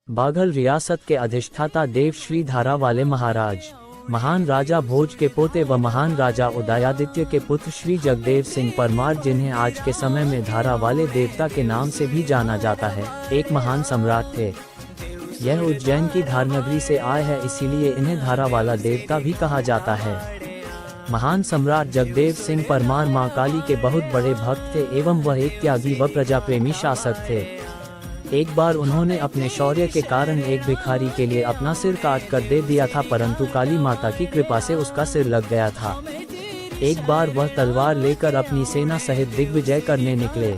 बाघल रियासत के अधिष्ठाता देव श्री धारा वाले महाराज, महान राजा भोज के पोते व महान राजा उदयादित्य के पुत्र श्री जगदेव सिंह परमार, जिन्हें आज के समय में धारा वाले देवता के नाम से भी जाना जाता है, एक महान सम्राट थे। यह उज्जैन की धारनगरी से आए हैं, इसीलिए इन्हें धारा वाला देवता भी कहा जाता है। महान सम्राट जगदेव सिंह परमार मां काली के बहुत बड़े भक्त थे एवं वह एक त्यागी व प्रजाप्रेमी शासक थे। एक बार उन्होंने अपने शौर्य के कारण एक भिखारी के लिए अपना सिर काट कर दे दिया था, परंतु काली माता की कृपा से उसका सिर लग गया था। एक बार वह तलवार लेकर अपनी सेना सहित दिग्विजय करने निकले।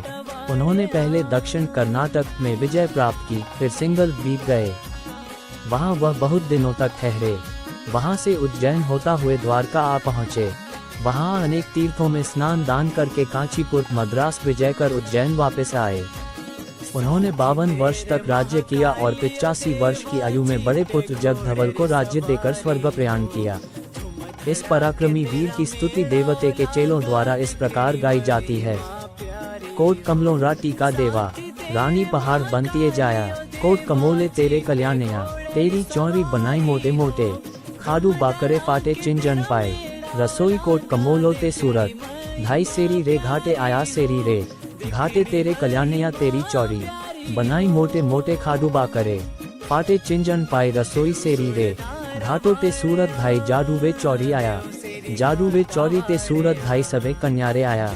उन्होंने पहले दक्षिण कर्नाटक में विजय प्राप्त की, फिर सिंगल द्वीप गए। वहां वह बहुत दिनों तक ठहरे। वहां से उज्जैन होता हुए द्वारका आ पहुंचे। वहां अनेक तीर्थों में स्नान दान करके कांचीपुर मद्रास विजय कर उज्जैन वापस आए। उन्होंने 52 वर्ष तक राज्य किया और 85 वर्ष की आयु में बड़े पुत्र जगधवल को राज्य देकर स्वर्ग प्रयाण किया। इस पराक्रमी वीर की स्तुति देवते के चेलों द्वारा इस प्रकार गाई जाती है। कोट कमलों राटी का देवा, रानी पहाड़ बनतिए जाया, कोट कमोले तेरे कल्याणया, तेरी चौरी बनाई मोटे मोटे, खाडू बाकरे फाटे चिंजन पाए, रसोई कोट कमोलो ते सूरत, ढाई सेरी रे घाटे आया सेरी रे, घाटे तेरे कल्याणया तेरी चौरी, बनाई मोटे मोटे खाडू बाकरे, फाटे चिंजन पाए रसोई सेरी रे, घाटो ते सूरत ढाई जाडू वे चौरी आया, जाडू वे चौरी ते सूरत ढाई सबे कन्यारे आया,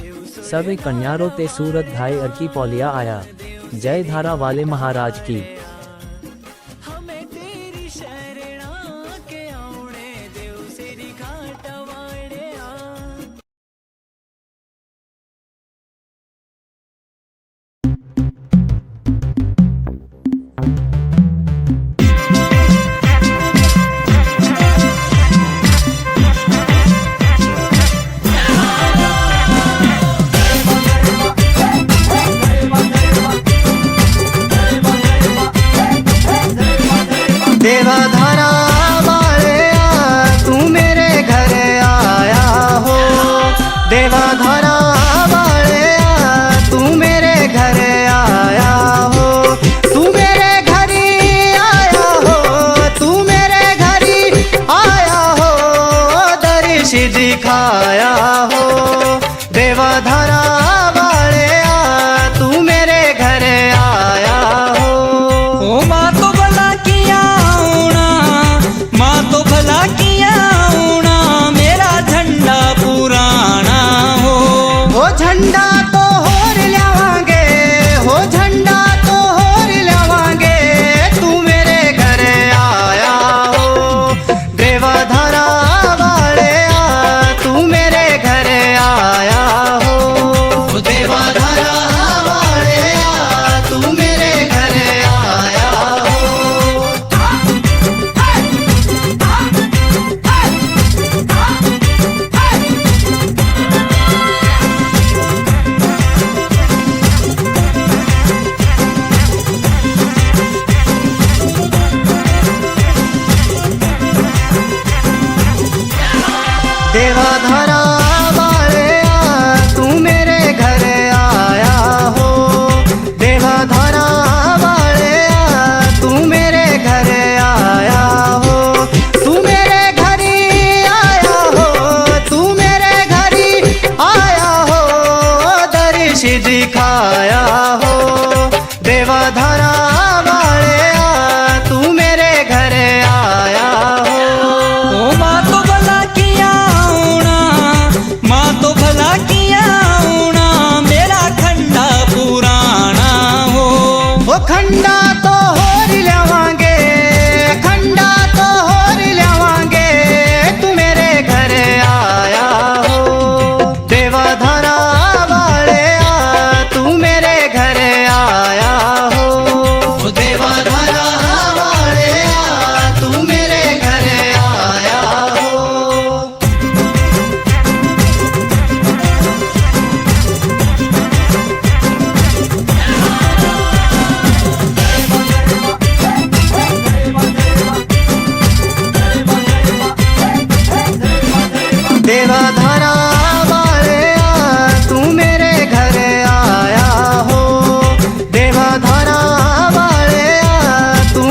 सबे कन्यारों ते सूरत ढाई अरकी पौलिया आया। जय धारा वाले महाराज की। देवा धारा वाले तू मेरे घर आया हो, देवा धारा वाले तू मेरे घर आया हो, तू मेरे घर आया हो, तू मेरे घर आया हो, दर्श दिखाया हो। देवा धारा वाले तू मेरे घर आया हो। ओ माँ तो भला किया मेरा झंडा पुराना हो। हो झंडा तो होर ल्यावांगे, हो झंडा तो होर ल्यावांगे, तू मेरे घर आया हो। देवा धारा वाले तू मेरे घर आया हो। देवा धारा वाले तू मेरे घर आया हो। देवा धारा वाले तू मेरे घर आया हो। देवा धारा वाले तू मेरे घर आया हो। तू मेरे घर आया हो, तू मेरे घर आया हो, दर्श दिखाया हो। देवा धारा वाले तू मेरे घर आया हो। ओ माँ तो भला किया मेरा खंडा पुराना हो। वो खंडा तो होर ल्यावांगे, खंडा तो होर ल्यावांगे, तू मेरे घर आया हो। देवा धारा वाले तू मेरे घर आया हो। देवा धारा वाले तू मेरे घर आया हो। देवा धारा वाले तू मेरे घर आया हो। देवा धारा वाले तू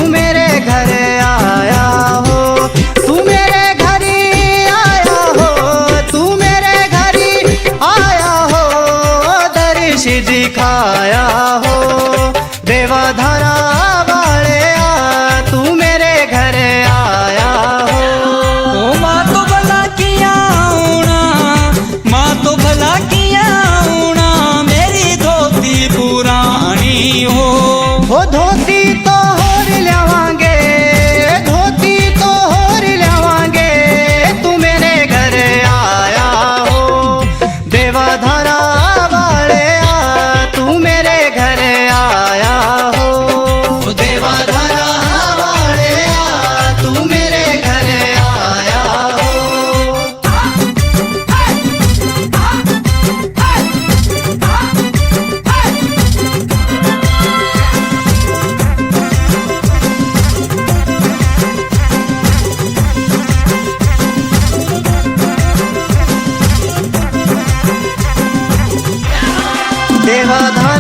देवा धारा